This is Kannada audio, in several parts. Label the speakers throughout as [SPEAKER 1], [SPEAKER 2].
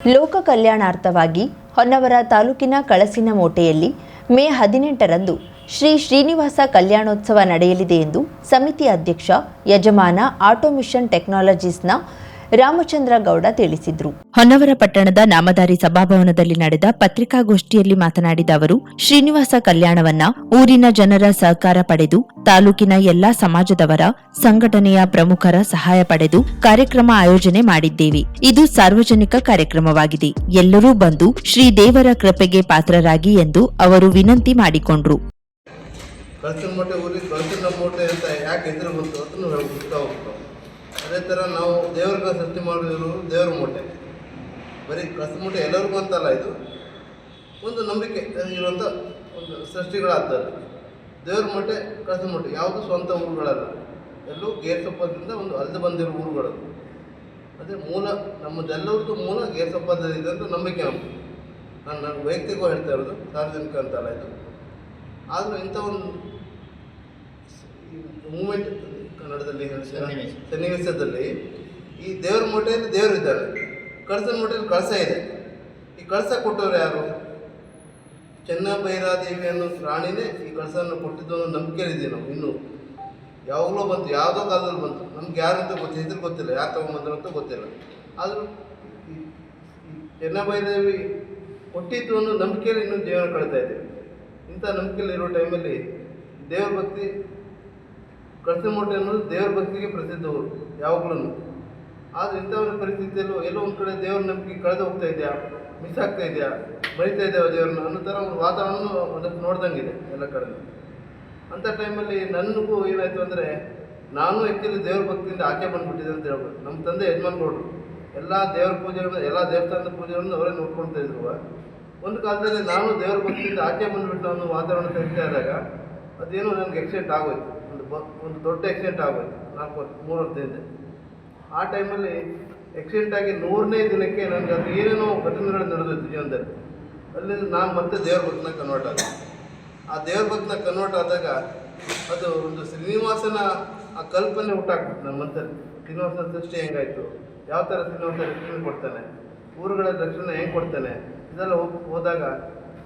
[SPEAKER 1] ಲೋಕ ಕಲ್ಯಾಣಾರ್ಥವಾಗಿ ಹೊನ್ನವರ ತಾಲೂಕಿನ ಕಳಸಿನಮೋಟೆಯಲ್ಲಿ ಮೇ 18ರಂದು ಶ್ರೀ ಶ್ರೀನಿವಾಸ ಕಲ್ಯಾಣೋತ್ಸವ ನಡೆಯಲಿದೆ ಎಂದು ಸಮಿತಿ ಅಧ್ಯಕ್ಷ ಯಜಮಾನ ಆಟೋಮಿಷನ್ ಟೆಕ್ನಾಲಜೀಸ್ನ ರಾಮಚಂದ್ರ ಗೌಡ ತಿಳಿಸಿದರು. ಹೊನ್ನವರ ಪಟ್ಟಣದ ನಾಮಧಾರಿ ಸಭಾಭವನದಲ್ಲಿ ನಡೆದ ಪತ್ರಿಕಾಗೋಷ್ಠಿಯಲ್ಲಿ ಮಾತನಾಡಿದ ಅವರು, ಶ್ರೀನಿವಾಸ ಕಲ್ಯಾಣವನ್ನ ಊರಿನ ಜನರ ಸಹಕಾರ ಪಡೆದು ತಾಲೂಕಿನ ಎಲ್ಲಾ ಸಮಾಜದವರ ಸಂಘಟನೆಯ ಪ್ರಮುಖರ ಸಹಾಯ ಪಡೆದು ಕಾರ್ಯಕ್ರಮ ಆಯೋಜನೆ ಮಾಡಿದ್ದೇವೆ. ಇದು ಸಾರ್ವಜನಿಕ ಕಾರ್ಯಕ್ರಮವಾಗಿದೆ. ಎಲ್ಲರೂ ಬಂದು ಶ್ರೀ ದೇವರ ಕೃಪೆಗೆ ಪಾತ್ರರಾಗಿ ಎಂದು ಅವರು ವಿನಂತಿ ಮಾಡಿಕೊಂಡರು.
[SPEAKER 2] ಅದೇ ಥರ ನಾವು ದೇವ್ರಿಗೆ ಸೃಷ್ಟಿ ಮಾಡಿದ್ರು ದೇವ್ರ ಮೂಟೆ, ಬರೀ ಕಸ ಮೂಟೆ ಎಲ್ಲರಿಗೂ ಅಂತಲ್ಲ, ಇದು ಒಂದು ನಂಬಿಕೆ ಇರುವಂಥ ಒಂದು ಸೃಷ್ಟಿಗಳಾಗ್ತದೆ. ದೇವ್ರ ಮೂಟೆ ಕಸ ಮೂಟೆ ಯಾವುದು ಸ್ವಂತ ಊರುಗಳಲ್ಲ, ಎಲ್ಲೂ ಗೇರ್ಸೊಪ್ಪದಿಂದ ಒಂದು ಅಲ್ದು ಬಂದಿರೋ ಊರುಗಳು. ಅದೇ ಮೂಲ ನಮ್ಮದೆಲ್ಲರದ್ದು ಮೂಲ ಗೇರ್ಸೊಪ್ಪದ ಇದೆ ಅಂತ ನಂಬಿಕೆ ನಮ್ಮದು. ನಾನು ವೈಯಕ್ತಿಕವಾಗಿ ಹೇಳ್ತಾ ಇರೋದು, ಸಾರ್ವಜನಿಕ ಅಂತಲ್ಲ ಇದು. ಆದರೂ ಇಂಥ ಒಂದು ಮೂಮೆಂಟ್ ಕನ್ನಡದಲ್ಲಿ ಸನ್ನಿವೇಶದಲ್ಲಿ ಈ ದೇವರ ಮೂಟೆಯಲ್ಲಿ ದೇವರು ಇದ್ದಾರೆ, ಕಳಸದ ಮೂಟೆಯಲ್ಲಿ ಕಳಸ ಇದೆ. ಈ ಕಳಸ ಕೊಟ್ಟವರು ಯಾರು? ಚೆನ್ನಭೈರಾದೇವಿ ಅನ್ನೋ ರಾಣಿನೇ ಈ ಕಳಸವನ್ನು ಕೊಟ್ಟಿದ್ದು ಅನ್ನೋ ನಂಬಿಕೆಯಲ್ಲಿದ್ದೀವಿ ನಾವು. ಇನ್ನೂ ಯಾವಾಗಲೂ ಬಂತು, ಯಾವುದೋ ಕಾಲದಲ್ಲಿ ಬಂತು, ನಮ್ಗೆ ಯಾರು ಅಂತ ಹೆಸರು ಗೊತ್ತಿಲ್ಲ, ಯಾರು ತೊಗೊಂಬಂದ್ರು ಅಂತ ಗೊತ್ತಿಲ್ಲ. ಆದರೂ ಈ ಚೆನ್ನಭೈರಾದೇವಿ ಕೊಟ್ಟಿದ್ದು ಅನ್ನೋ ನಂಬಿಕೆಯಲ್ಲಿ ಇನ್ನೂ ಜೀವನ ಕಳೀತಾ ಇದ್ದೀವಿ. ಇಂಥ ನಂಬಿಕೆಯಲ್ಲಿ ಇರೋ ಟೈಮಲ್ಲಿ ದೇವ್ರ ಭಕ್ತಿ, ಕಳಸ ಮೂಟೆ ಅನ್ನೋದು ದೇವ್ರ ಭಕ್ತಿಗೆ ಪ್ರಸಿದ್ಧವರು ಯಾವಾಗಲೂ. ಆದರೆ ಇಂಥ ಒಂದು ಪರಿಸ್ಥಿತಿಯಲ್ಲೂ ಎಲ್ಲೋ ಒಂದು ಕಡೆ ದೇವ್ರ ನಂಬಿಕೆ ಕಳೆದು ಹೋಗ್ತಾ ಇದೆಯಾ, ಮಿಸ್ ಆಗ್ತಾ ಇದೆಯಾ, ಬರಿತಾ ಇದ್ದೇವೆ ದೇವ್ರನ್ನ ಅನ್ನೋ ಥರ ಒಂದು ವಾತಾವರಣ ಒಂದಷ್ಟು ನೋಡ್ದಂಗಿದೆ ಎಲ್ಲ ಕಡೆ. ಅಂಥ ಟೈಮಲ್ಲಿ ನನಗೂ ಏನಾಯಿತು ಅಂದರೆ, ನಾನು ಆ್ಯಕ್ಚುಲಿ ದೇವ್ರ ಭಕ್ತಿಯಿಂದ ಆಚೆ ಬಂದುಬಿಟ್ಟಿದೆ ಅಂತ ಹೇಳ್ಬೋದು. ನಮ್ಮ ತಂದೆ ಯಜಮಾನ್ಗೌಡರು ಎಲ್ಲ ದೇವ್ರ ಪೂಜೆಗಳನ್ನು, ಎಲ್ಲ ದೇವಸ್ಥಾನದ ಪೂಜೆಗಳನ್ನು ಅವರೇ ನೋಡ್ಕೊಳ್ತಾ ಇದ್ರು. ಒಂದು ಕಾಲದಲ್ಲಿ ನಾನು ದೇವ್ರ ಭಕ್ತಿಯಿಂದ ಆಚೆ ಬಂದುಬಿಟ್ಟು ಅನ್ನೋ ವಾತಾವರಣ ತೆಗಿತಾ ಇದ್ದಾಗ ಅದೇನೋ ನನಗೆ ಆಕ್ಸಿಡೆಂಟ್ ಆಗೋಯ್ತು. ಒಂದು ದೊಡ್ಡ ಆಕ್ಸಿಡೆಂಟ್ ಆಗೋಯ್ತು 3 ವರ್ಷದಿಂದ. ಆ ಟೈಮಲ್ಲಿ ಆಕ್ಸಿಡೆಂಟ್ ಆಗಿ 100ನೇ ದಿನಕ್ಕೆ ನನಗೆ ಅದು ಏನೇನೋ ಘಟನೆಗಳು ನಡೆದೋಯ್ತು ಜೀವನದಲ್ಲಿ. ಅಲ್ಲಿಂದ ನಾನು ಮತ್ತೆ ದೇವ್ರ ಭಕ್ತನ ಕನ್ವರ್ಟ್ ಆದ. ಆ ದೇವ್ರ ಭಕ್ತನ ಕನ್ವರ್ಟ್ ಆದಾಗ ಅದು ಒಂದು ಶ್ರೀನಿವಾಸನ ಆ ಕಲ್ಪನೆ ಹುಟ್ಟಾಕ್ಬಿಟ್ಟು ನನ್ನ ಮನಸ್ಸಲ್ಲಿ. ಶ್ರೀನಿವಾಸನ ಸೃಷ್ಟಿ ಹೆಂಗಾಯಿತು, ಯಾವ ಥರ ಶ್ರೀನಿವಾಸ ರಕ್ಷಣೆ ಕೊಡ್ತಾನೆ, ಊರುಗಳ ರಕ್ಷಣೆ ಹೆಂಗೆ ಕೊಡ್ತಾನೆ, ಇದೆಲ್ಲ ಹೋದಾಗ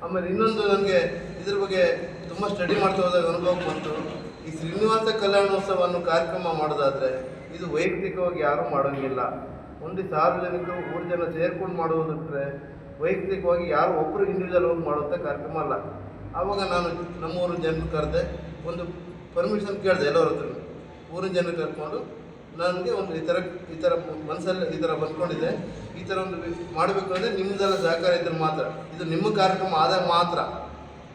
[SPEAKER 2] ಆಮೇಲೆ ಇನ್ನೊಂದು ನನಗೆ ಇದ್ರ ಬಗ್ಗೆ ತುಂಬ ಸ್ಟಡಿ ಮಾಡ್ತಾ ಹೋದಾಗ ಅನುಭವ ಬಂತು. ಈ ಶ್ರೀನಿವಾಸ ಕಲ್ಯಾಣೋತ್ಸವ ಅನ್ನೋ ಕಾರ್ಯಕ್ರಮ ಮಾಡೋದಾದರೆ ಇದು ವೈಯಕ್ತಿಕವಾಗಿ ಯಾರೂ ಮಾಡೋಂಗಿಲ್ಲ. ಒಂದು ಸಾರ್ವಜನಿಕರು ಊರು ಜನ ಸೇರ್ಕೊಂಡು ಮಾಡೋದು ಬಿಟ್ಟರೆ ವೈಯಕ್ತಿಕವಾಗಿ ಯಾರು ಒಬ್ಬರು ಇಂಡಿವಿಜುವಲ್ ಹೋಗಿ ಮಾಡುವಂಥ ಕಾರ್ಯಕ್ರಮ ಅಲ್ಲ. ಆವಾಗ ನಾನು ನಮ್ಮೂರು ಜನರು ಕರೆದೆ, ಒಂದು ಪರ್ಮಿಷನ್ ಕೇಳಿದೆ ಎಲ್ಲರ ಹತ್ರ. ಊರಿನ ಜನರು ಕರ್ಕೊಂಡು ನನಗೆ ಒಂದು ಈ ಥರ ಮನಸ್ಸಲ್ಲಿ ಈ ಥರ ಬಂದ್ಕೊಂಡಿದೆ, ಈ ಥರ ಒಂದು ಮಾಡಬೇಕು ಅಂದರೆ ನಿಮ್ಮದೆಲ್ಲ ಸಹಕಾರ ಇದ್ರೆ ಮಾತ್ರ, ಇದು ನಿಮ್ಮ ಕಾರ್ಯಕ್ರಮ ಆದಾಗ ಮಾತ್ರ,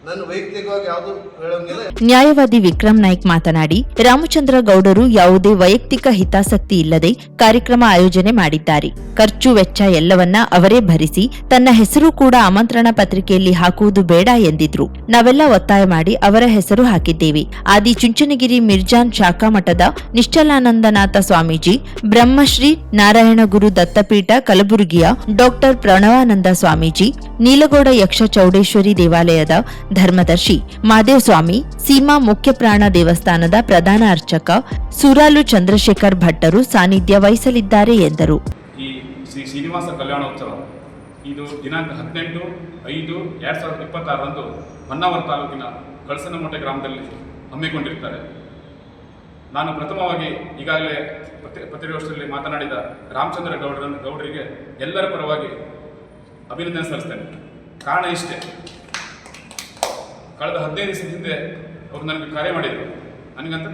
[SPEAKER 2] ನಾನು ವೈಯಕ್ತಿಕವಾಗಿ ಯಾವುದು ಹೇಳೋಂಗಿಲ್ಲ.
[SPEAKER 1] ನ್ಯಾಯವಾದಿ ವಿಕ್ರಮ್ ನಾಯ್ಕ್ ಮಾತನಾಡಿ, ರಾಮಚಂದ್ರ ಗೌಡರು ಯಾವುದೇ ವೈಯಕ್ತಿಕ ಹಿತಾಸಕ್ತಿ ಇಲ್ಲದೆ ಕಾರ್ಯಕ್ರಮ ಆಯೋಜನೆ ಮಾಡಿದ್ದಾರೆ. ಖರ್ಚು ವೆಚ್ಚ ಎಲ್ಲವನ್ನ ಅವರೇ ಭರಿಸಿ ತನ್ನ ಹೆಸರು ಕೂಡ ಆಮಂತ್ರಣ ಪತ್ರಿಕೆಯಲ್ಲಿ ಹಾಕುವುದು ಬೇಡ ಎಂದಿದ್ರು. ನಾವೆಲ್ಲ ಒತ್ತಾಯ ಮಾಡಿ ಅವರ ಹೆಸರು ಹಾಕಿದ್ದೇವೆ. ಆದಿ ಚುಂಚನಗಿರಿ ಮಿರ್ಜಾನ್ ಶಾಖಾ ಮಠದ ನಿಶ್ಚಲಾನಂದನಾಥ ಸ್ವಾಮೀಜಿ, ಬ್ರಹ್ಮಶ್ರೀ ನಾರಾಯಣಗುರು ದತ್ತಪೀಠ ಕಲಬುರಗಿಯ ಡಾಕ್ಟರ್ ಪ್ರಣವಾನಂದ ಸ್ವಾಮೀಜಿ, ನೀಲಗೌಡ ಯಕ್ಷ ಚೌಡೇಶ್ವರಿ ದೇವಾಲಯದ ಧರ್ಮದರ್ಶಿ ಮಾದೇವ್ ಸ್ವಾಮಿ, ಸೀಮಾ ಮುಖ್ಯ ಪ್ರಾಣ ದೇವಸ್ಥಾನದ ಪ್ರಧಾನ ಅರ್ಚಕ ಸುರಾಲು ಚಂದ್ರಶೇಖರ್ ಭಟ್ಟರು ಸಾನ್ನಿಧ್ಯ ವಹಿಸಲಿದ್ದಾರೆ ಎಂದರು.
[SPEAKER 3] ಈ ಶ್ರೀ ಶ್ರೀನಿವಾಸ ಕಲ್ಯಾಣೋತ್ಸವ ಇದು ದಿನಾಂಕ 18/5/2026ರಂದು ಹೊನ್ನಾವರ ತಾಲೂಕಿನ ಕಳಸನಮೋಟೆ ಗ್ರಾಮದಲ್ಲಿ ಹಮ್ಮಿಕೊಂಡಿರ್ತಾರೆ. ನಾನು ಪ್ರಥಮವಾಗಿ ಈಗಾಗಲೇ ಪತ್ರಿಕಾಗೋಷ್ಠಿಯಲ್ಲಿ ಮಾತನಾಡಿದ ರಾಮಚಂದ್ರ ಗೌಡರಿಗೆ ಎಲ್ಲರ ಪರವಾಗಿ ಅಭಿನಂದನೆ ಸಲ್ಲಿಸ್ತೇನೆ. ಕಾರಣ ಇಷ್ಟೇ, ಕಳೆದ 15 ದಿವಸದ ಹಿಂದೆ ಅವರು ನನಗೆ ಕರೆ ಮಾಡಿದರು. ನನಗಂತ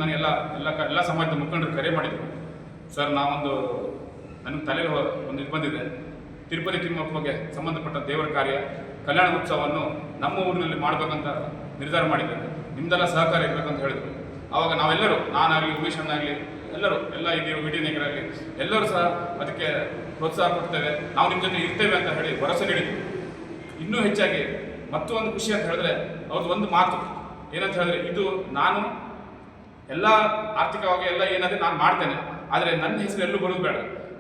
[SPEAKER 3] ಎಲ್ಲ ಸಮಾಜದ ಮುಖಂಡರು ಕರೆ ಮಾಡಿದರು. ಸರ್, ನನಗೆ ತಲೆಗೆ ಒಂದು ಇದು ಬಂದಿದೆ, ತಿರುಪತಿ ತಿಮ್ಮಪ್ಪಗೆ ಸಂಬಂಧಪಟ್ಟ ದೇವರ ಕಾರ್ಯ ಕಲ್ಯಾಣ ಉತ್ಸವವನ್ನು ನಮ್ಮ ಊರಿನಲ್ಲಿ ಮಾಡಬೇಕಂತ ನಿರ್ಧಾರ ಮಾಡಿದ್ದೇನೆ, ನಿಮ್ಮದೆಲ್ಲ ಸಹಕಾರ ಇರಬೇಕಂತ ಹೇಳಿದರು. ಆವಾಗ ನಾವೆಲ್ಲರೂ, ನಾನಾಗಲಿ ಉಮೇಶ್ ಅನ್ನಾಗಲಿ ಎಲ್ಲ ಇಲ್ಲಿ ವಿಡಿಯೋ ನೇಕರಾಗಲಿ ಎಲ್ಲರೂ ಸಹ ಅದಕ್ಕೆ ಪ್ರೋತ್ಸಾಹ ಕೊಡ್ತೇವೆ, ನಾವು ನಿಮ್ಮ ಜೊತೆ ಇರ್ತೇವೆ ಅಂತ ಹೇಳಿ ಭರವಸೆ ನೀಡಿದ್ವಿ. ಇನ್ನೂ ಹೆಚ್ಚಾಗಿ ಮತ್ತೊಂದು ಖುಷಿ ಅಂತ ಹೇಳಿದ್ರೆ ಅವ್ರದ್ದು ಒಂದು ಮಾತು ಏನಂತ ಹೇಳಿದ್ರೆ, ಇದು ನಾನು ಎಲ್ಲ ಆರ್ಥಿಕವಾಗಿ ಎಲ್ಲ ಏನಾದರೆ ನಾನು ಮಾಡ್ತೇನೆ, ಆದರೆ ನನ್ನ ಹೆಸರು ಎಲ್ಲೂ ಬರೋದು ಬೇಡ,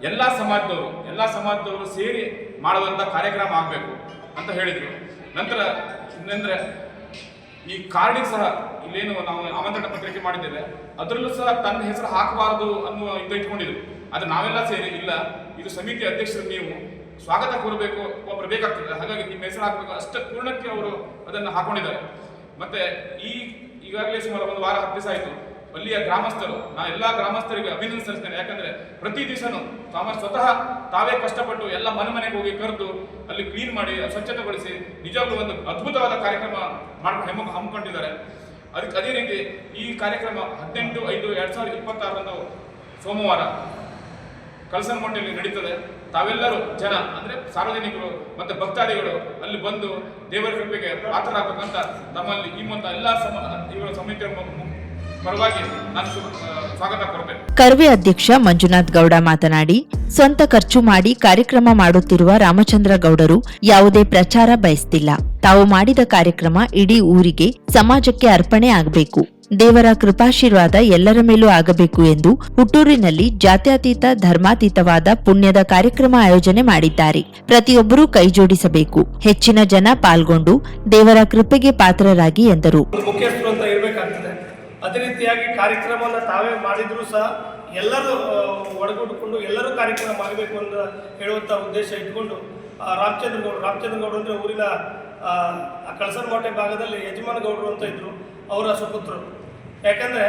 [SPEAKER 3] ಎಲ್ಲ ಸಮಾಜದವರು ಸೇರಿ ಮಾಡುವಂಥ ಕಾರ್ಯಕ್ರಮ ಆಗಬೇಕು ಅಂತ ಹೇಳಿದರು. ನಂತರ ಇನ್ನೆಂದರೆ ಈ ಕಾರ್ಡಿಗೆ ಸಹ ಇಲ್ಲೇನು ನಾವು ಆಮಂತ್ರಣ ಪತ್ರಿಕೆ ಮಾಡಿದ್ದೇವೆ ಅದರಲ್ಲೂ ಸಹ ತನ್ನ ಹೆಸರು ಹಾಕಬಾರದು ಅನ್ನುವ ಇದು ಇಟ್ಕೊಂಡಿದ್ರು. ಆದರೆ ನಾವೆಲ್ಲ ಸೇರಿ ಇಲ್ಲ, ಇದು ಸಮಿತಿ ಅಧ್ಯಕ್ಷರು ನೀವು ಸ್ವಾಗತ ಕೋರಬೇಕು, ಒಬ್ಬರು ಬೇಕಾಗ್ತದೆ. ಹಾಗಾಗಿ ನಿಮ್ಮ ಹೆಸರು ಹಾಕಬೇಕು ಅಷ್ಟ ಪೂರ್ಣಕ್ಕೆ ಅವರು ಅದನ್ನು ಹಾಕೊಂಡಿದ್ದಾರೆ. ಮತ್ತೆ ಈಗಾಗಲೇ ಸುಮಾರು 1 ವಾರ 10 ದಿವಸ ಆಯಿತು. ಅಲ್ಲಿಯ ಗ್ರಾಮಸ್ಥರು, ನಾನು ಎಲ್ಲ ಗ್ರಾಮಸ್ಥರಿಗೆ ಅಭಿನಂದನೆ ಸಲ್ಲಿಸ್ತೇನೆ. ಯಾಕಂದ್ರೆ ಪ್ರತಿ ದಿವಸನೂ ಸ್ವತಃ ತಾವೇ ಕಷ್ಟಪಟ್ಟು ಎಲ್ಲ ಮನೆಗೆ ಹೋಗಿ ಕರೆದು ಅಲ್ಲಿ ಕ್ಲೀನ್ ಮಾಡಿ ಸ್ವಚ್ಛತೆಗೊಳಿಸಿ ನಿಜವಾಗ್ಲೂ ಒಂದು ಅದ್ಭುತವಾದ ಕಾರ್ಯಕ್ರಮ ಹಮ್ಮಿಕೊಂಡಿದ್ದಾರೆ. ಅದಕ್ಕೆ ಅದೇ ರೀತಿ ಈ ಕಾರ್ಯಕ್ರಮ 18/5/2026 ಸೋಮವಾರ ಕಳಸನಮೊಟ್ಟೆಯಲ್ಲಿ ನಡೀತದೆ. ತಾವೆಲ್ಲರೂ ಜನ ಅಂದರೆ ಸಾರ್ವಜನಿಕರು ಮತ್ತು ಭಕ್ತಾದಿಗಳು ಅಲ್ಲಿ ಬಂದು ದೇವರ ಕೃಪೆಗೆ ಪಾತ್ರರಾಗಬೇಕಂತ ನಮ್ಮಲ್ಲಿ ಈ ಮೊತ್ತ ಎಲ್ಲ ಇವರ ಸಮಿತಿಯ ಪರವಾಗಿ ನಾನು ಸ್ವಾಗತ ಕೋರ್ತೇನೆ.
[SPEAKER 1] ಕರ್ವೆ ಅಧ್ಯಕ್ಷ ಮಂಜುನಾಥ್ ಗೌಡ ಮಾತನಾಡಿ, ಸ್ವಂತ ಖರ್ಚು ಮಾಡಿ ಕಾರ್ಯಕ್ರಮ ಮಾಡುತ್ತಿರುವ ರಾಮಚಂದ್ರ ಗೌಡರು ಯಾವುದೇ ಪ್ರಚಾರ ಬಯಸ್ತಿಲ್ಲ. ತಾವು ಮಾಡಿದ ಕಾರ್ಯಕ್ರಮ ಇಡೀ ಊರಿಗೆ, ಸಮಾಜಕ್ಕೆ ಅರ್ಪಣೆ ಆಗಬೇಕು. ದೇವರ ಕೃಪಾಶೀರ್ವಾದ ಎಲ್ಲರ ಮೇಲೂ ಆಗಬೇಕು ಎಂದು ಹುಟ್ಟೂರಿನಲ್ಲಿ ಜಾತ್ಯತೀತ ಧರ್ಮಾತೀತವಾದ ಪುಣ್ಯದ ಕಾರ್ಯಕ್ರಮ ಆಯೋಜನೆ ಮಾಡಿದ್ದಾರೆ. ಪ್ರತಿಯೊಬ್ಬರೂ ಕೈಜೋಡಿಸಬೇಕು, ಹೆಚ್ಚಿನ ಜನ ಪಾಲ್ಗೊಂಡು ದೇವರ ಕೃಪೆಗೆ ಪಾತ್ರರಾಗಿ ಎಂದರು.
[SPEAKER 4] ಮುಖ್ಯಸ್ಥರು ಅಂತ ಇರಬೇಕಾಗ್ತದೆ. ಅದೇ ರೀತಿಯಾಗಿ ಕಾರ್ಯಕ್ರಮವನ್ನು ತಾವೇ ಮಾಡಿದ್ರು ಸಹ ಎಲ್ಲರೂ ಒಳಗೂಡಿಕೊಂಡು ಎಲ್ಲರೂ ಕಾರ್ಯಕ್ರಮ ಮಾಡಬೇಕು ಅಂತ ಹೇಳುವಂಥ ಉದ್ದೇಶ ಇಟ್ಕೊಂಡು ರಾಮಚಂದ್ರ ಗೌಡರು ಅಂದರೆ ಊರಿನ ಕಳಸನಮೊಟ್ಟೆ ಭಾಗದಲ್ಲಿ ಯಜಮಾನ ಗೌಡರು ಅಂತ ಇದ್ದರು, ಅವರ ಸುಪುತ್ರರು. ಯಾಕಂದರೆ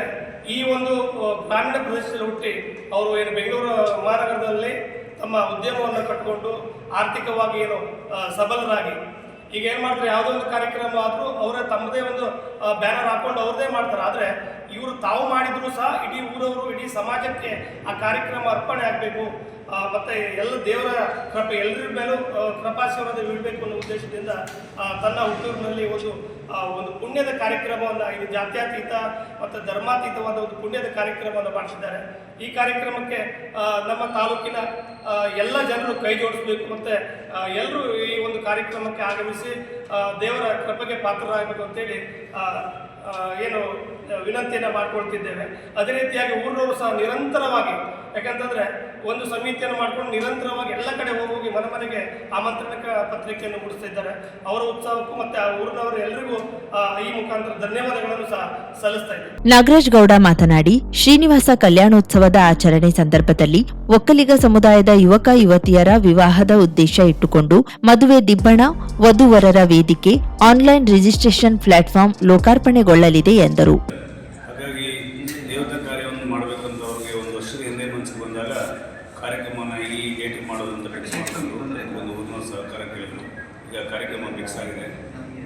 [SPEAKER 4] ಈ ಒಂದು ಗ್ರಾಮೀಣ ಪ್ರದೇಶದಲ್ಲಿ ಹುಟ್ಟಿ ಅವರು ಏನು ಬೆಂಗಳೂರು ಮಹಾನಗರದಲ್ಲಿ ತಮ್ಮ ಉದ್ಯಮವನ್ನು ಕಟ್ಟಿಕೊಂಡು ಆರ್ಥಿಕವಾಗಿ ಏನು ಸಬಲರಾಗಿ ಈಗ ಏನು ಮಾಡ್ತಾರೆ, ಯಾವುದೋ ಒಂದು ಕಾರ್ಯಕ್ರಮ ಆದರೂ ಅವರೇ ತಮ್ಮದೇ ಒಂದು ಬ್ಯಾನರ್ ಹಾಕ್ಕೊಂಡು ಅವ್ರದ್ದೇ ಮಾಡ್ತಾರೆ. ಆದರೆ ಇವರು ತಾವು ಮಾಡಿದ್ರು ಸಹ ಇಡೀ ಊರವರು, ಇಡೀ ಸಮಾಜಕ್ಕೆ ಆ ಕಾರ್ಯಕ್ರಮ ಅರ್ಪಣೆ ಆಗಬೇಕು, ಮತ್ತು ಎಲ್ಲ ದೇವರ ಕೃಪೆ ಎಲ್ಲರ ಮೇಲೂ ಕೃಪಾಶೀರ್ವಾದ ಬೀಳಬೇಕು ಅನ್ನೋ ಉದ್ದೇಶದಿಂದ ತನ್ನ ಹುಟ್ಟೂರಿನಲ್ಲಿ ಒಂದು ಪುಣ್ಯದ ಕಾರ್ಯಕ್ರಮವನ್ನು, ಇದು ಜಾತ್ಯತೀತ ಮತ್ತು ಧರ್ಮಾತೀತವಾದ ಒಂದು ಪುಣ್ಯದ ಕಾರ್ಯಕ್ರಮವನ್ನು ಮಾಡಿಸಿದ್ದಾರೆ. ಈ ಕಾರ್ಯಕ್ರಮಕ್ಕೆ ನಮ್ಮ ತಾಲೂಕಿನ ಎಲ್ಲ ಜನರು ಕೈ ಜೋಡಿಸಬೇಕು ಮತ್ತು ಎಲ್ಲರೂ ಈ ಒಂದು ಕಾರ್ಯಕ್ರಮಕ್ಕೆ ಆಗಮಿಸಿ ದೇವರ ಕೃಪೆಗೆ ಪಾತ್ರರಾಗಬೇಕು ಅಂತೇಳಿ ಏನು ವಿನಂತಿಯನ್ನು ಮಾಡಿಕೊಳ್ತಿದ್ದೇವೆ. ಅದೇ ರೀತಿಯಾಗಿ ಊರಿನವರು ಸಹ ನಿರಂತರವಾಗಿ, ಯಾಕಂತಂದರೆ ಒಂದು ಸಮಿತಿಯನ್ನು ಮಾಡಿಕೊಂಡು ನಿರಂತರವಾಗಿ ಎಲ್ಲ ಕಡೆ ಹೋಗಿ ಮನೆಗೆ ಆಮಂತ್ರಣ ಪತ್ರಿಕೆಯನ್ನು ಮೂಡಿಸ್ತಾ ಇದ್ದಾರೆ. ಅವರ ಉತ್ಸಾಹಕ್ಕೂ ಮತ್ತು ಆ ಊರಿನವರು ಎಲ್ಲರಿಗೂ ಈ ಮುಖಾಂತರ ಧನ್ಯವಾದಗಳನ್ನು ಸಹ ಸಲ್ಲಿಸ್ತಾ ಇದ್ದಾರೆ.
[SPEAKER 1] ನಾಗರಾಜ್ ಗೌಡ ಮಾತನಾಡಿ, ಶ್ರೀನಿವಾಸ ಕಲ್ಯಾಣೋತ್ಸವದ ಆಚರಣೆ ಸಂದರ್ಭದಲ್ಲಿ ಒಕ್ಕಲಿಗ ಸಮುದಾಯದ ಯುವಕ ಯುವತಿಯರ ವಿವಾಹದ ಉದ್ದೇಶ ಇಟ್ಟುಕೊಂಡು ಮದುವೆ ದಿಬ್ಬಣ, ವಧುವರರ ವೇದಿಕೆ, ಆನ್ಲೈನ್ ರಿಜಿಸ್ಟ್ರೇಷನ್ ಪ್ಲಾಟ್ಫಾರ್ಮ್ ಲೋಕಾರ್ಪಣೆಗೊಳ್ಳಲಿದೆ ಎಂದರು.
[SPEAKER 5] ಹಾಗಾಗಿ ದೇವತಾ ಕಾರ್ಯವನ್ನು ಮಾಡಬೇಕಂತ ಅವ್ರಿಗೆ ಒಂದು ವರ್ಷದ ಹಿಂದೆ ಮನಸ್ಸಿಗೆ ಬಂದಾಗ ಕಾರ್ಯಕ್ರಮನ ಈ ಡೇಟಿಗೆ ಮಾಡೋದಂತ ಫಿಕ್ಸ್ ಮಾಡಿಕೊಂಡು ಒಂದು ಊರಿನ ಸಹಕಾರ ಕೇಳಿದ್ರು. ಈಗ ಕಾರ್ಯಕ್ರಮ ಫಿಕ್ಸ್ ಆಗಿದೆ.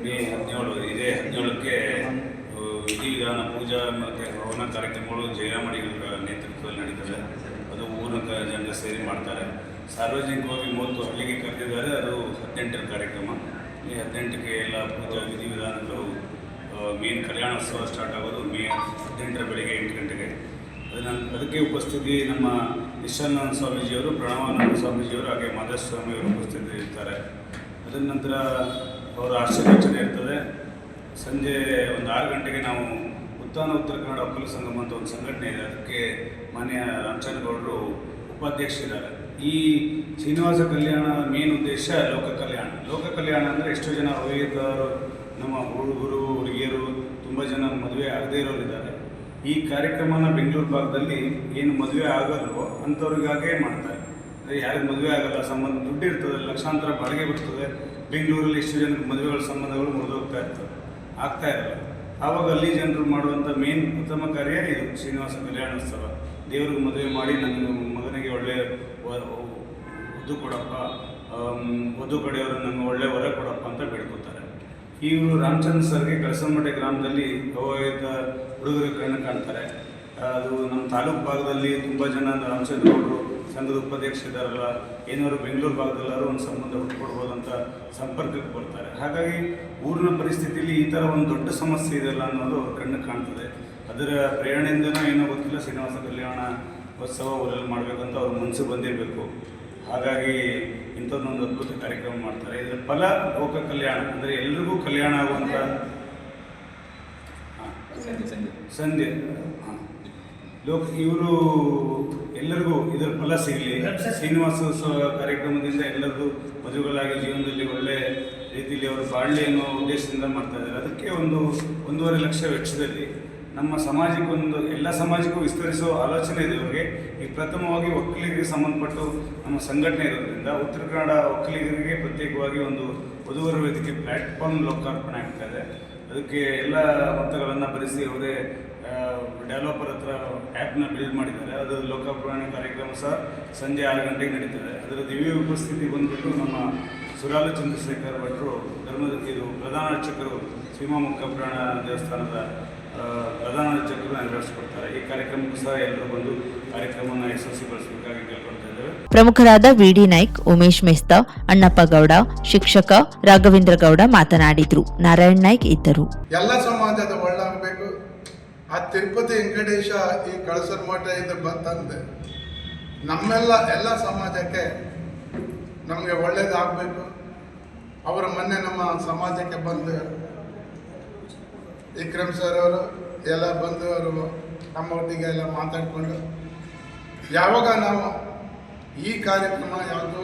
[SPEAKER 5] ಮೇ 17 ಇದೇ 17ಕ್ಕೆ ವಿಧಿವಿಧಾನ ಪೂಜಾ ಮತ್ತು ಹವನ ಕಾರ್ಯಕ್ರಮಗಳು ಜಯರಾಮಡಿಗಳ ನೇತೃತ್ವದಲ್ಲಿ ನಡೀತದೆ. ಅದು ಊರಿನ ಜನರು ಸೇರಿ ಮಾಡ್ತಾರೆ. ಸಾರ್ವಜನಿಕವಾಗಿ 30 ಹಳ್ಳಿಗೆ ಕರೆದಿದ್ದಾರೆ. ಅದು 18ರ ಕಾರ್ಯಕ್ರಮ. ಈ 18ಕ್ಕೆ ಎಲ್ಲ ಪೂಜಾ ವಿಧಿವಿಧಾನಗಳು ಮೇನ್ ಕಲ್ಯಾಣೋತ್ಸವ ಸ್ಟಾರ್ಟ್ ಆಗೋದು ಮೇ 18ರ ಬೆಳಗ್ಗೆ 8 ಗಂಟೆಗೆ. ಅದಕ್ಕೆ ಉಪಸ್ಥಿತಿ ನಮ್ಮ ನಿಶ್ಚಲಾನಂದ ಸ್ವಾಮೀಜಿಯವರು, ಪ್ರಣವಾನಂದ ಸ್ವಾಮೀಜಿಯವರು, ಹಾಗೆ ಮಾಧವ ಸ್ವಾಮಿಯವರು ಉಪಸ್ಥಿತಿ ಇರ್ತಾರೆ. ಅದರ ನಂತರ ಅವರ ಆಶೀರ್ವಚನೆ ಇರ್ತದೆ. ಸಂಜೆ ಒಂದು 6 ಗಂಟೆಗೆ ನಾವು ಉತ್ಥಾನ ಉತ್ತರ ಕನ್ನಡ ಒಕ್ಕಲು ಸಂಗಮ ಅಂತ ಒಂದು ಸಂಘಟನೆ ಇದೆ. ಅದಕ್ಕೆ ಮಾನ್ಯ ರಾಮಚಂದ್ರ ಗೌಡರು ಉಪಾಧ್ಯಕ್ಷರಿದ್ದಾರೆ. ಈ ಶ್ರೀನಿವಾಸ ಕಲ್ಯಾಣ ಮೇನ್ ಉದ್ದೇಶ ಲೋಕ ಕಲ್ಯಾಣ ಅಂದರೆ ಎಷ್ಟೋ ಜನ ಅವಿವಾಹಿತರು, ನಮ್ಮ ಹುಡುಗರು ಹುಡುಗಿಯರು ತುಂಬ ಜನ ಮದುವೆ ಆಗದೇ ಇರೋರಿದ್ದಾರೆ. ಈ ಕಾರ್ಯಕ್ರಮನ ಬೆಂಗಳೂರು ಭಾಗದಲ್ಲಿ ಏನು ಮದುವೆ ಆಗಲ್ವೋ ಅಂಥವ್ರಿಗಾಗೇ ಮಾಡ್ತಾರೆ. ಯಾರಿಗೆ ಮದುವೆ ಆಗಲ್ಲ, ಸಂಬಂಧ ದುಡ್ಡು ಇರ್ತದೆ, ಲಕ್ಷಾಂತರ ಬಾಡಿಗೆ ಬರ್ತದೆ, ಬೆಂಗಳೂರಲ್ಲಿ ಎಷ್ಟು ಜನಕ್ಕೆ ಮದುವೆಗಳ ಸಂಬಂಧಗಳು ಮುರಿದೋಗ್ತಾ ಇರ್ತವೆ, ಆಗ್ತಾ ಇರಲ್ಲ. ಆವಾಗ ಅಲ್ಲಿ ಜನರು ಮಾಡುವಂಥ ಮೇನ್ ಉತ್ತಮ ಕಾರ್ಯ ಇದು ಶ್ರೀನಿವಾಸ ಕಲ್ಯಾಣೋತ್ಸವ. ದೇವ್ರಿಗೆ ಮದುವೆ ಮಾಡಿ ನನ್ನ ಮಗನಿಗೆ ಒಳ್ಳೆಯ ವಧು ಕೊಡಪ್ಪ, ವಧು ಕಡೆಯವರು ನನಗೆ ಒಳ್ಳೆಯ ವರ ಕೊಡಪ್ಪ ಅಂತ ಬೇಡ್ಕೊತಾರೆ. ಇವರು ರಾಮಚಂದ್ರ ಸರ್ಗೆ ಕಳಸನಮೊಟ್ಟೆ ಗ್ರಾಮದಲ್ಲಿ ಅವಿವಾಹಿತ ಹುಡುಗರ ಕಣ್ಣು ಕಾಣ್ತಾರೆ. ಅದು ನಮ್ಮ ತಾಲೂಕು ಭಾಗದಲ್ಲಿ ತುಂಬ ಜನ ರಾಮಚಂದ್ರ ಗೌಡರು ಸಂಘದ ಉಪಾಧ್ಯಕ್ಷರಿದ್ದಾರಲ್ಲ, ಏನಾದ್ರು ಬೆಂಗಳೂರು ಭಾಗದಲ್ಲಾದ್ರೂ ಒಂದು ಸಂಬಂಧ ಹುಟ್ಕೊಡ್ಬೋದು ಅಂತ ಸಂಪರ್ಕಕ್ಕೆ ಬರ್ತಾರೆ. ಹಾಗಾಗಿ ಊರಿನ ಪರಿಸ್ಥಿತಿಯಲ್ಲಿ ಈ ಥರ ಒಂದು ದೊಡ್ಡ ಸಮಸ್ಯೆ ಇದೆಯಲ್ಲ ಅನ್ನೋದು ಅವ್ರ ಕಣ್ಣು ಕಾಣ್ತದೆ. ಅದರ ಪ್ರೇರಣೆಯಿಂದನೋ ಏನೋ ಗೊತ್ತಿಲ್ಲ, ಶ್ರೀನಿವಾಸ ಕಲ್ಯಾಣ ಉತ್ಸವ ಊರಲ್ಲಿ ಮಾಡಬೇಕಂತ ಅವ್ರ ಮನಸ್ಸು ಬಂದಿರಬೇಕು. ಹಾಗಾಗಿ ಇಂಥದ್ದೊಂದು ಅದ್ಭುತ ಕಾರ್ಯಕ್ರಮ ಮಾಡ್ತಾರೆ. ಇದರ ಫಲ ಲೋಕ ಕಲ್ಯಾಣ, ಅಂದರೆ ಎಲ್ರಿಗೂ ಕಲ್ಯಾಣ ಆಗುವಂಥ ಸಂಧ್ಯೆ ಇವರು ಎಲ್ಲರಿಗೂ ಇದರ ಫಲ ಸಿಗಲಿ. ಶ್ರೀನಿವಾಸೋತ್ಸವ ಕಾರ್ಯಕ್ರಮದಿಂದ ಎಲ್ಲರಿಗೂ ಮದುವೆಗಳಾಗಿ ಜೀವನದಲ್ಲಿ ಒಳ್ಳೆ ರೀತಿಯಲ್ಲಿ ಅವರು ಬಾಳಲಿ ಅನ್ನೋ ಉದ್ದೇಶದಿಂದ ಮಾಡ್ತಾ ಇದ್ದಾರೆ. ಅದಕ್ಕೆ 1.5 ಲಕ್ಷ ವೆಚ್ಚದಲ್ಲಿ ನಮ್ಮ ಸಮಾಜಕ್ಕೊಂದು ಎಲ್ಲ ಸಮಾಜಕ್ಕೂ ವಿಸ್ತರಿಸುವ ಆಲೋಚನೆ ಇದೆ ಇವರಿಗೆ. ಈ ಪ್ರಥಮವಾಗಿ ಒಕ್ಕಲಿಗರಿಗೆ ಸಂಬಂಧಪಟ್ಟು ನಮ್ಮ ಸಂಘಟನೆ ಇರೋದ್ರಿಂದ ಉತ್ತರ ಕನ್ನಡ ಒಕ್ಕಲಿಗರಿಗೆ ಪ್ರತ್ಯೇಕವಾಗಿ ಒಂದು ವಧುವರ ವೇದಿಕೆ ಪ್ಲ್ಯಾಟ್ಫಾರ್ಮ್ ಲೋಕಾರ್ಪಣೆ ಆಗ್ತಾಯಿದೆ. ಅದಕ್ಕೆ ಎಲ್ಲ ಮೊತ್ತಗಳನ್ನು ಭರಿಸಿ ಅವರೇ ಡೆವಲಪರ್ ಹತ್ರ ಆ್ಯಪ್ನ ಬಿಲ್ಡ್ ಮಾಡಿದ್ದಾರೆ. ಅದರ ಲೋಕಾರ್ಪಣೆ ಕಾರ್ಯಕ್ರಮ ಸಹ ಸಂಜೆ 6 ಗಂಟೆಗೆ ನಡೀತದೆ. ಅದರ ದಿವ್ಯ ಉಪಸ್ಥಿತಿ ಬಂದುಬಿಟ್ಟು ನಮ್ಮ ಸುರಾಲು ಚಂದ್ರಶೇಖರ್ ಭಟ್ರು ಇದು ಪ್ರಧಾನ ಅರ್ಚಕರು ಸೀಮಾಮುಖ ಪುರಾಣ ದೇವಸ್ಥಾನದ ಪ್ರಧಾನ ಅರ್ಚಕರು ನೆರವೇರಿಸಿಕೊಡ್ತಾರೆ. ಈ ಕಾರ್ಯಕ್ರಮಕ್ಕೂ ಸಹ ಎಲ್ಲರೂ ಬಂದು ಕಾರ್ಯಕ್ರಮವನ್ನು ಯಶಸ್ವಿಗೊಳಿಸಬೇಕಾಗಿ ಕೇಳ್ಕೊಳ್ತಾ ಇದ್ದೇವೆ.
[SPEAKER 1] ಪ್ರಮುಖರಾದ ವಿಡಿ ನಾಯ್ಕ್, ಉಮೇಶ್ ಮೆಸ್ತಾ, ಅಣ್ಣಪ್ಪ ಗೌಡ, ಶಿಕ್ಷಕ ರಾಘವೇಂದ್ರ ಗೌಡ ಮಾತನಾಡಿದ್ರು. ನಾರಾಯಣ್ ನಾಯ್ಕ್ ಇದ್ದರು.
[SPEAKER 6] ಎಲ್ಲ ಸಮಾಜದ ಒಳ್ಳಾಗಬೇಕು. ಆ ತಿರುಪತಿ ವೆಂಕಟೇಶ ಈ ಕಳಸರ ಮಠ ಇದು ಬಂತಂದೆ ಎಲ್ಲ ಸಮಾಜಕ್ಕೆ ನಮಗೆ ಒಳ್ಳೇದಾಗಬೇಕು. ಅವರ ಮೊನ್ನೆ ನಮ್ಮ ಸಮಾಜಕ್ಕೆ ಬಂದು ವಿಕ್ರಮ್ ಸರ್ ಅವರು ಎಲ್ಲ ಬಂದು ಅವರು ನಮ್ಮೊಟ್ಟಿಗೆ ಎಲ್ಲ ಮಾತಾಡಿಕೊಂಡು ಯಾವಾಗ ನಾವು ಈ ಕಾರ್ಯಕ್ರಮ ಯಾವುದು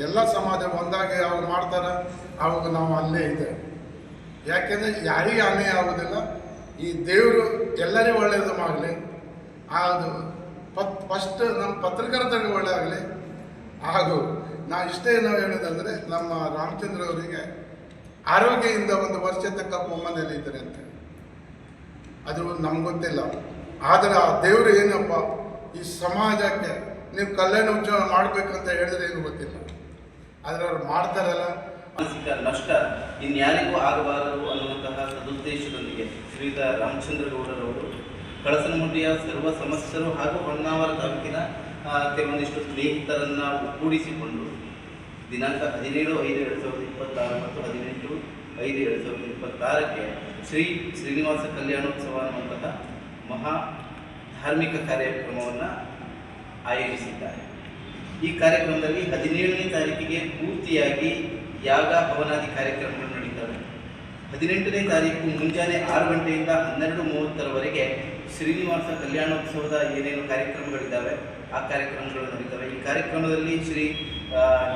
[SPEAKER 6] ಎಲ್ಲ ಸಮಾಜ ಒಂದಾಗಿ ಯಾವಾಗ ಮಾಡ್ತಾರೆ ಆವಾಗ ನಾವು ಅಲ್ಲೇ ಇದೆ. ಯಾಕೆಂದರೆ ಯಾರಿಗೆ ಅನ್ಯಾಯ ಆಗೋದಿಲ್ಲ. ಈ ದೇವರು ಎಲ್ಲರಿಗೂ ಒಳ್ಳೆಯದು ಮಾಡಲಿ. ಅದು ಫಸ್ಟ್ ನಮ್ಮ ಪತ್ರಕರ್ತರಿಗೆ ಒಳ್ಳೆ ಆಗಲಿ. ಹಾಗೂ ಇಷ್ಟೇ ನಾವು ಹೇಳೋದಂದರೆ ನಮ್ಮ ರಾಮಚಂದ್ರ ಅವರಿಗೆ ಆರೋಗ್ಯದಿಂದ 1 ವರ್ಷ ತಕ್ಕ ಒಮ್ಮನೇಲಿ ಇದ್ದಾರೆ ಅಂತ. ಅದು ನಮ್ಗೆ ಗೊತ್ತಿಲ್ಲ. ಆದರೆ ಆ ದೇವರು ಏನಪ್ಪ ಈ ಸಮಾಜಕ್ಕೆ ನೀವು ಕಲ್ಯಾಣ ಉಜ್ಜೀವನ ಮಾಡಬೇಕಂತ ಹೇಳಿದ್ರೆ ಏನು ಗೊತ್ತಿಲ್ಲ. ಆದರೆ ಅವ್ರು ಮಾಡ್ತಾರಲ್ಲ.
[SPEAKER 7] ಮಾನಸಿಕ ನಷ್ಟ ಇನ್ಯಾರಿಗೂ ಆಗಬಾರದು ಅನ್ನುವಂತಹ ಸದುದ್ದೇಶದೊಂದಿಗೆ ಶ್ರೀಯುತ ರಾಮಚಂದ್ರ ಗೌಡರವರು ಕಳಸನಮುಂಡಿಯ ಸರ್ವ ಸಮಸ್ಯರು ಹಾಗೂ ಹೊನ್ನಾವರ ತಾಲೂಕಿನ ಕೆಲವೊಂದಿಷ್ಟು ಸ್ನೇಹಿತರನ್ನು ಒಗ್ಗೂಡಿಸಿಕೊಂಡು ದಿನಾಂಕ 17/5/2026 ಮತ್ತು 18/5/2026 ಶ್ರೀ ಶ್ರೀನಿವಾಸ ಕಲ್ಯಾಣೋತ್ಸವ ಅನ್ನುವಂತಹ ಮಹಾ ಧಾರ್ಮಿಕ ಕಾರ್ಯಕ್ರಮವನ್ನು ಆಯೋಜಿಸಿದ್ದಾರೆ. ಈ ಕಾರ್ಯಕ್ರಮದಲ್ಲಿ 17ನೇ ತಾರೀಕಿಗೆ ಪೂರ್ತಿಯಾಗಿ ಯಾಗ ಹವನಾದಿ ಕಾರ್ಯಕ್ರಮಗಳು ನಡೀತವೆ. 18ನೇ ತಾರೀಕು ಮುಂಜಾನೆ 6 ಗಂಟೆಯಿಂದ 12:30ರವರೆಗೆ ಶ್ರೀನಿವಾಸ ಕಲ್ಯಾಣೋತ್ಸವದ ಏನೇನು ಕಾರ್ಯಕ್ರಮಗಳಿದ್ದಾವೆ ಆ ಕಾರ್ಯಕ್ರಮಗಳು ನಡೀತವೆ. ಈ ಕಾರ್ಯಕ್ರಮದಲ್ಲಿ ಶ್ರೀ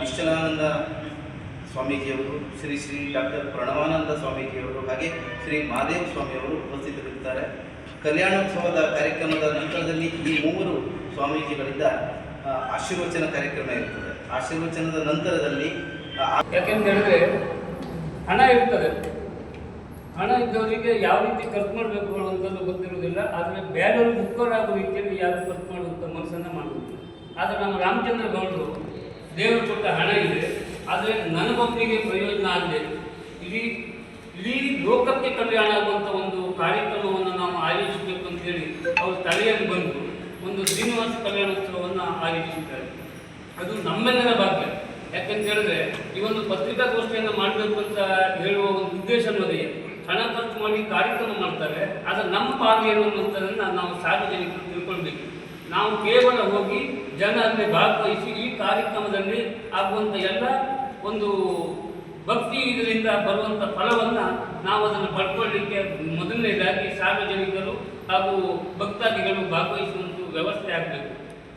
[SPEAKER 7] ನಿಶ್ಚಲಾನಂದ ಸ್ವಾಮೀಜಿಯವರು, ಶ್ರೀ ಡಾಕ್ಟರ್ ಪ್ರಣವಾನಂದ ಸ್ವಾಮೀಜಿಯವರು, ಹಾಗೆ ಶ್ರೀ ಮಹಾದೇವ ಸ್ವಾಮಿಯವರು ಉಪಸ್ಥಿತರಿರುತ್ತಾರೆ. ಕಲ್ಯಾಣೋತ್ಸವದ ಕಾರ್ಯಕ್ರಮದ ನಂತರದಲ್ಲಿ ಈ 3 ಸ್ವಾಮೀಜಿಗಳಿಂದ ಆಶೀರ್ವಚನ ಕಾರ್ಯಕ್ರಮ ಇರ್ತದೆ. ಆಶೀರ್ವಚನದ ನಂತರದಲ್ಲಿ
[SPEAKER 8] ಯಾಕೆಂತ ಹೇಳಿದ್ರೆ ಹಣ ಇರ್ತದೆ. ಹಣ ಇದ್ದವರಿಗೆ ಯಾವ ರೀತಿ ಖರ್ಚು ಮಾಡಬೇಕು ಅನ್ನೋದು ಗೊತ್ತಿರೋದಿಲ್ಲ. ಆದರೆ ಬೇರೆಯವ್ರಿಗೆ ಮುಖರಾಗುವ ರೀತಿಯಲ್ಲಿ ಯಾರು ಖರ್ಚು ಮಾಡುವಂಥ ಮನಸ್ಸನ್ನು ಮಾಡುವುದು. ಆದರೆ ನಮ್ಮ ರಾಮಚಂದ್ರ ಗೌಡರು ದೇವರು ಕೊಟ್ಟ ಹಣ ಇದೆ, ಆದರೆ ನನಗೊಬ್ಬರಿಗೆ ಪ್ರಯೋಜನ ಆಗದೆ ಇಡೀ ಲೋಕಕ್ಕೆ ಕಲ್ಯಾಣ ಆಗುವಂಥ ಒಂದು ಕಾರ್ಯಕ್ರಮವನ್ನು ನಾವು ಆಯೋಜಿಸಬೇಕು ಅಂತೇಳಿ ಅವರು ತಲೆಯಲ್ಲಿ ಬಂದು ಒಂದು ಶ್ರೀನಿವಾಸ ಕಲ್ಯಾಣೋತ್ಸವವನ್ನು ಆಯೋಜಿಸಿದ್ದಾರೆ. ಅದು ನಮ್ಮೆಲ್ಲರ ಭಾಗ್ಯ. ಯಾಕೆಂತ ಹೇಳಿದ್ರೆ ಈ ಒಂದು ಪತ್ರಿಕಾಗೋಷ್ಠಿಯನ್ನು ಮಾಡಬೇಕು ಅಂತ ಹೇಳುವ ಒಂದು ಉದ್ದೇಶ ಅನ್ನೋದೇ ಹಣ ಖರ್ಚು ಮಾಡಿ ಕಾರ್ಯಕ್ರಮ ಮಾಡ್ತಾರೆ. ಆದರೆ ನಮ್ಮ ಪಾಲು ಏನು ಅನ್ನೋದನ್ನು ನಾವು ಸಾರ್ವಜನಿಕರು ತಿಳ್ಕೊಳ್ಬೇಕು. ನಾವು ಕೇವಲ ಹೋಗಿ ಜನ ಅಲ್ಲಿ ಭಾಗವಹಿಸಿ ಈ ಕಾರ್ಯಕ್ರಮದಲ್ಲಿ ಆಗುವಂಥ ಎಲ್ಲ ಒಂದು ಭಕ್ತಿ ಇದರಿಂದ ಬರುವಂಥ ಫಲವನ್ನು ನಾವು ಅದನ್ನು ಪಡ್ಕೊಳ್ಳಲಿಕ್ಕೆ ಮೊದಲನೇದಾಗಿ ಸಾರ್ವಜನಿಕರು ಹಾಗೂ ಭಕ್ತಾದಿಗಳು ಭಾಗವಹಿಸುವಂಥ ವ್ಯವಸ್ಥೆ ಆಗಬೇಕು.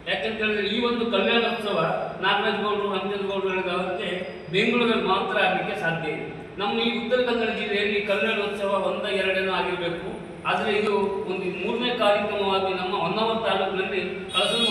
[SPEAKER 8] ಯಾಕೆಂತ ಹೇಳಿದ್ರೆ ಈ ಒಂದು ಕಲ್ಯಾಣೋತ್ಸವ ನಾಗರಾಜ್ ಗೌಡರು, ರಾಮಚಂದ್ರ ಗೌಡರು ಹೇಳಿದವರಿಗೆ ಬೆಂಗಳೂರಲ್ಲಿ ಮಾತ್ರ ಆಗಲಿಕ್ಕೆ ಸಾಧ್ಯ ಇದೆ. ನಮ್ಮ ಈ ಉತ್ತರ ಕನ್ನಡ ಜಿಲ್ಲೆಯಲ್ಲಿ ಕಲ್ಯಾಣೋತ್ಸವ 1-2 ಆಗಿರಬೇಕು. ಆದರೆ ಇದು ಒಂದು 3ನೇ ಕಾರ್ಯಕ್ರಮವಾಗಿ ನಮ್ಮ ಹೊನ್ನಾವರ ತಾಲೂಕಿನಲ್ಲಿ ಕಳಸನ